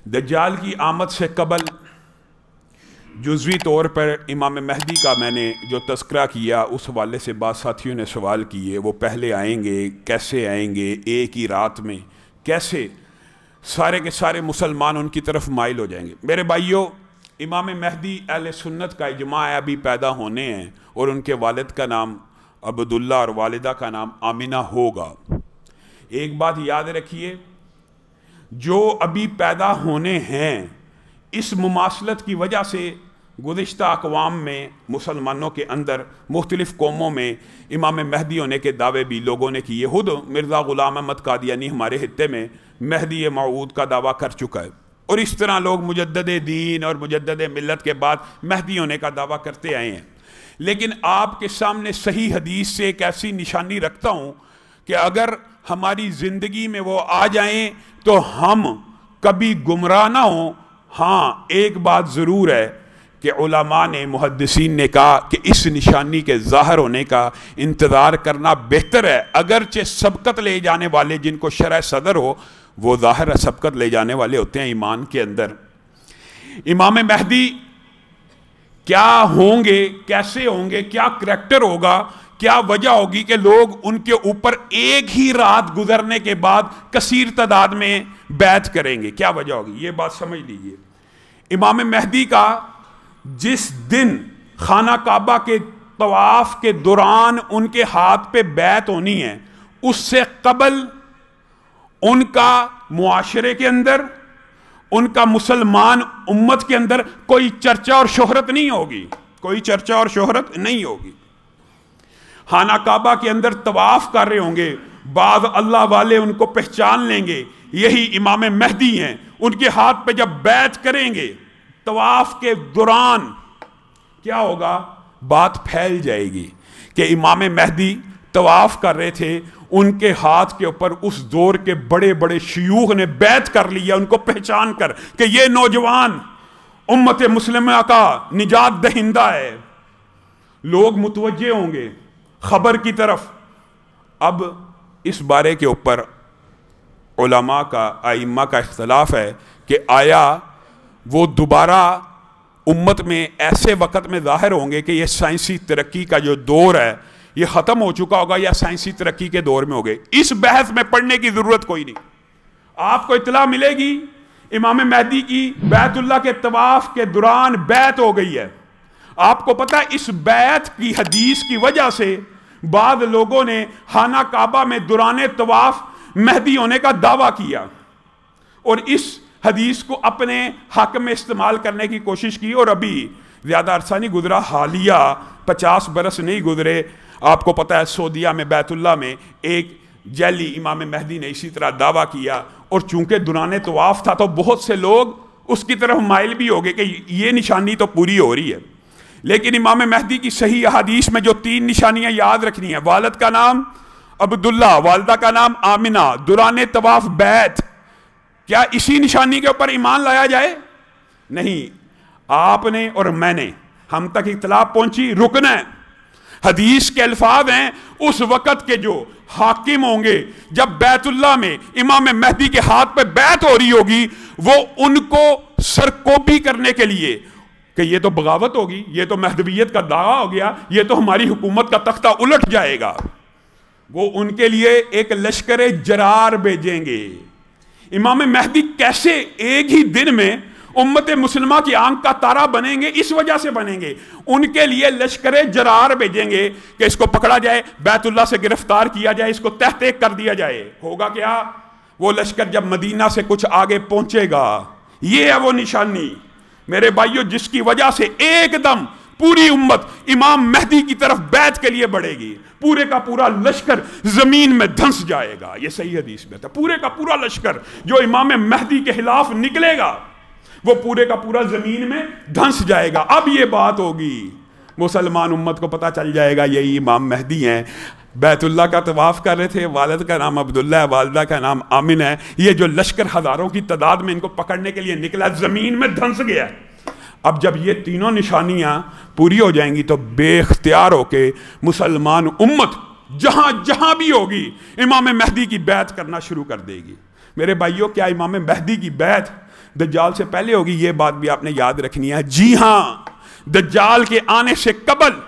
دجال کی آمد سے قبل جزوی طور پر امام مہدی کا میں نے جو تذکرہ کیا اس حوالے سے بعض ساتھیوں نے سوال کیے، وہ پہلے آئیں گے، کیسے آئیں گے، ایک ہی رات میں کیسے سارے کے سارے مسلمان ان کی طرف مائل ہو جائیں گے؟ میرے بھائیوں، امام مہدی اہل سنت کا اجماع ہے ابھی پیدا ہونے ہیں، اور ان کے والد کا نام عبداللہ اور والدہ کا نام آمنہ ہوگا۔ ایک بات یاد رکھیے، جو ابھی پیدا ہونے ہیں، اس مماثلت کی وجہ سے گزشتہ اقوام میں، مسلمانوں کے اندر مختلف قوموں میں امام مہدی ہونے کے دعوے بھی لوگوں نے کیے۔ خود مرزا غلام احمد قادیانی ہمارے خطے میں مہدی موعود کا دعویٰ کر چکا ہے، اور اس طرح لوگ مجدد دین اور مجدد ملت کے بعد مہدی ہونے کا دعویٰ کرتے آئے ہیں۔ لیکن آپ کے سامنے صحیح حدیث سے ایک ایسی نشانی رکھتا ہوں کہ اگر ہماری زندگی میں وہ آ جائیں تو ہم کبھی گمراہ نہ ہوں۔ ہاں، ایک بات ضرور ہے کہ علماء نے، محدثین نے کہا کہ اس نشانی کے ظاہر ہونے کا انتظار کرنا بہتر ہے، اگرچہ سبقت لے جانے والے جن کو شرح صدر ہو، وہ ظاہر سبقت لے جانے والے ہوتے ہیں ایمان کے اندر۔ امام مہدی کیا ہوں گے، کیسے ہوں گے، کیا کریکٹر ہوگا، کیا وجہ ہوگی کہ لوگ ان کے اوپر ایک ہی رات گزرنے کے بعد کثیر تعداد میں بیعت کریں گے؟ کیا وجہ ہوگی؟ یہ بات سمجھ لیجئے۔ امام مہدی کا جس دن خانہ کعبہ کے طواف کے دوران ان کے ہاتھ پہ بیعت ہونی ہے، اس سے قبل ان کا معاشرے کے اندر، ان کا مسلمان امت کے اندر کوئی چرچا اور شہرت نہیں ہوگی، کوئی چرچا اور شہرت نہیں ہوگی۔ خانہ کعبہ کے اندر طواف کر رہے ہوں گے، بعض اللہ والے ان کو پہچان لیں گے، یہی امام مہدی ہیں۔ ان کے ہاتھ پہ جب بیعت کریں گے طواف کے دوران، کیا ہوگا؟ بات پھیل جائے گی کہ امام مہدی طواف کر رہے تھے، ان کے ہاتھ کے اوپر اس دور کے بڑے بڑے شیوخ نے بیعت کر لیا، ان کو پہچان کر کہ یہ نوجوان امت مسلمہ کا نجات دہندہ ہے۔ لوگ متوجہ ہوں گے خبر کی طرف۔ اب اس بارے کے اوپر علماء کا، ائمہ کا اختلاف ہے کہ آیا وہ دوبارہ امت میں ایسے وقت میں ظاہر ہوں گے کہ یہ سائنسی ترقی کا جو دور ہے یہ ختم ہو چکا ہوگا، یا سائنسی ترقی کے دور میں ہوگے؟ اس بحث میں پڑھنے کی ضرورت کوئی نہیں۔ آپ کو اطلاع ملے گی امام مہدی کی بیت اللہ کے طواف کے دوران بیعت ہو گئی ہے۔ آپ کو پتہ ہے اس بیعت کی حدیث کی وجہ سے بعض لوگوں نے خانہ کعبہ میں دوران طواف مہدی ہونے کا دعویٰ کیا، اور اس حدیث کو اپنے حق میں استعمال کرنے کی کوشش کی، اور ابھی زیادہ عرصہ نہیں گزرا، حالیہ 50 برس نہیں گزرے، آپ کو پتہ ہے سعودیہ میں بیت اللہ میں ایک جعلی امام مہدی نے اسی طرح دعویٰ کیا، اور چونکہ دوران طواف تھا تو بہت سے لوگ اس کی طرف مائل بھی ہو گئے کہ یہ نشانی تو پوری ہو رہی ہے۔ لیکن امام مہدی کی صحیح احادیث میں جو 3 نشانیاں یاد رکھنی ہیں، والد کا نام عبداللہ، والدہ کا نام آمنہ، دوران طواف بیعت، کیا اسی نشانی کے اوپر ایمان لایا جائے؟ نہیں، آپ نے اور میں نے، ہم تک اطلاع پہنچی، رکن ہے۔ حدیث کے الفاظ ہیں اس وقت کے جو حاکم ہوں گے، جب بیت اللہ میں امام مہدی کے ہاتھ پہ بیعت ہو رہی ہوگی، وہ ان کو سرکوبی کرنے کے لیے کہ یہ تو بغاوت ہوگی، یہ تو مہدویت کا دعویٰ ہو گیا، یہ تو ہماری حکومت کا تختہ الٹ جائے گا، وہ ان کے لیے ایک لشکر جرار بھیجیں گے۔ امام مہدی کیسے ایک ہی دن میں امت مسلمہ کی آنکھ کا تارا بنیں گے؟ اس وجہ سے بنیں گے، ان کے لیے لشکر جرار بھیجیں گے کہ اس کو پکڑا جائے، بیت اللہ سے گرفتار کیا جائے، اس کو تحقیق کر دیا جائے۔ ہوگا کیا؟ وہ لشکر جب مدینہ سے کچھ آگے پہنچے گا، یہ ہے وہ نشانی میرے بھائیوں، جس کی وجہ سے ایک دم پوری امت امام مہدی کی طرف بیعت کے لیے بڑھے گی، پورے کا پورا لشکر زمین میں دھنس جائے گا۔ یہ صحیح حدیث میں تھا، پورے کا پورا لشکر جو امام مہدی کے خلاف نکلے گا وہ پورے کا پورا زمین میں دھنس جائے گا۔ اب یہ بات ہوگی، مسلمان امت کو پتہ چل جائے گا یہی امام مہدی ہیں، بیت اللہ کا طواف کر رہے تھے، والد کا نام عبداللہ ہے، والدہ کا نام آمن ہے، یہ جو لشکر ہزاروں کی تعداد میں ان کو پکڑنے کے لیے نکلا زمین میں دھنس گیا۔ اب جب یہ تینوں نشانیاں پوری ہو جائیں گی تو بے اختیار ہو کے مسلمان امت جہاں جہاں بھی ہوگی امام مہدی کی بیعت کرنا شروع کر دے گی۔ میرے بھائیوں کیا امام مہدی کی بیعت دجال سے پہلے ہوگی؟ یہ بات بھی آپ نے یاد رکھنی ہے۔ جی ہاں، دجال کے آنے سے قبل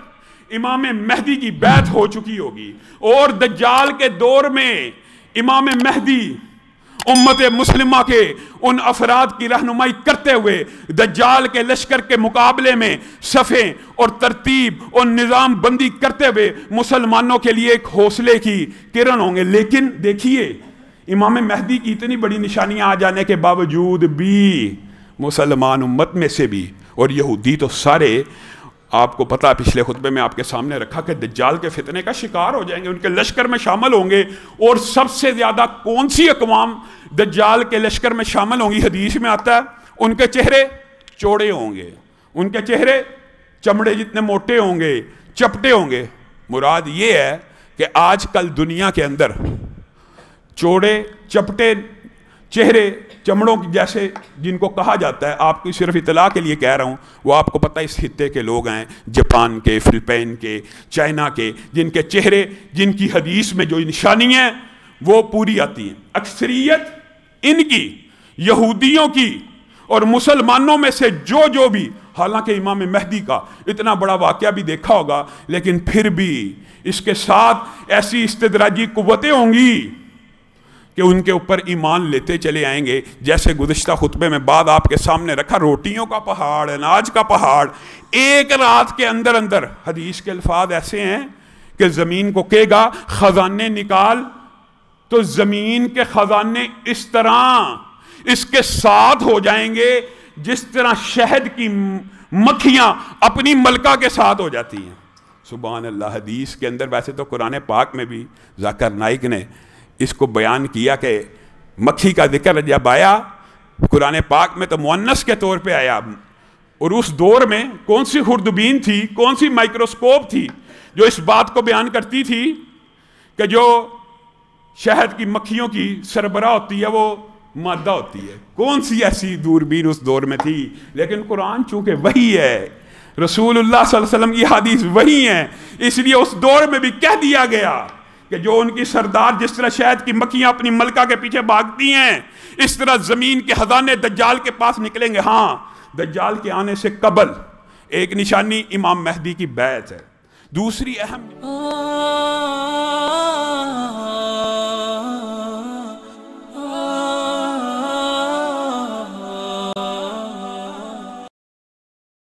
امام مہدی کی بیعت ہو چکی ہوگی، اور دجال کے دور میں امام مہدی امت مسلمہ کے ان افراد کی رہنمائی کرتے ہوئے دجال کے لشکر کے مقابلے میں صفیں اور ترتیب اور نظام بندی کرتے ہوئے مسلمانوں کے لیے ایک حوصلے کی کرن ہوں گے۔ لیکن دیکھیے امام مہدی کی اتنی بڑی نشانیاں آ جانے کے باوجود بھی مسلمان امت میں سے بھی، اور یہودی تو سارے، آپ کو پتا پچھلے خطبے میں آپ کے سامنے رکھا کہ دجال کے فتنے کا شکار ہو جائیں گے، ان کے لشکر میں شامل ہوں گے۔ اور سب سے زیادہ کون سی اقوام دجال کے لشکر میں شامل ہوں گی؟ حدیث میں آتا ہے ان کے چہرے چوڑے ہوں گے، ان کے چہرے چمڑے جتنے موٹے ہوں گے، چپٹے ہوں گے۔ مراد یہ ہے کہ آج کل دنیا کے اندر چوڑے چپٹے چہرے چمڑوں کی جیسے جن کو کہا جاتا ہے، آپ کی صرف اطلاع کے لیے کہہ رہا ہوں، وہ آپ کو پتہ اس خطے کے لوگ ہیں، جاپان کے، فلپین کے، چائنا کے، جن کے چہرے، جن کی حدیث میں جو نشانی ہیں وہ پوری آتی ہیں۔ اکثریت ان کی، یہودیوں کی اور مسلمانوں میں سے جو بھی، حالانکہ امام مہدی کا اتنا بڑا واقعہ بھی دیکھا ہوگا، لیکن پھر بھی اس کے ساتھ ایسی استدراجی قوتیں ہوں گی کہ ان کے اوپر ایمان لیتے چلے آئیں گے۔ جیسے گزشتہ خطبے میں بعد آپ کے سامنے رکھا، روٹیوں کا پہاڑ، اناج کا پہاڑ، ایک رات کے اندر اندر، حدیث کے الفاظ ایسے ہیں کہ زمین کو کہے گا خزانے نکال، تو زمین کے خزانے اس طرح اس کے ساتھ ہو جائیں گے جس طرح شہد کی مکھیاں اپنی ملکہ کے ساتھ ہو جاتی ہیں۔ سبحان اللہ۔ حدیث کے اندر، ویسے تو قرآن پاک میں بھی ذاکر نائک نے اس کو بیان کیا کہ مکھی کا ذکر جب آیا قرآن پاک میں تو مؤنث کے طور پہ آیا، اور اس دور میں کون سی خوردبین تھی، کون سی مائکروسکوپ تھی جو اس بات کو بیان کرتی تھی کہ جو شہد کی مکھیوں کی سربراہ ہوتی ہے وہ مادہ ہوتی ہے؟ کون سی ایسی دوربین اس دور میں تھی؟ لیکن قرآن چونکہ وہی ہے، رسول اللہ صلی اللہ علیہ وسلم کی حدیث وہی ہیں، اس لیے اس دور میں بھی کہہ دیا گیا کہ جو ان کی سردار جس طرح شہد کی مکھیاں اپنی ملکہ کے پیچھے بھاگتی ہیں، اس طرح زمین کے خزانے دجال کے پاس نکلیں گے۔ ہاں، دجال کے آنے سے قبل ایک نشانی امام مہدی کی بیعت ہے۔ دوسری اہم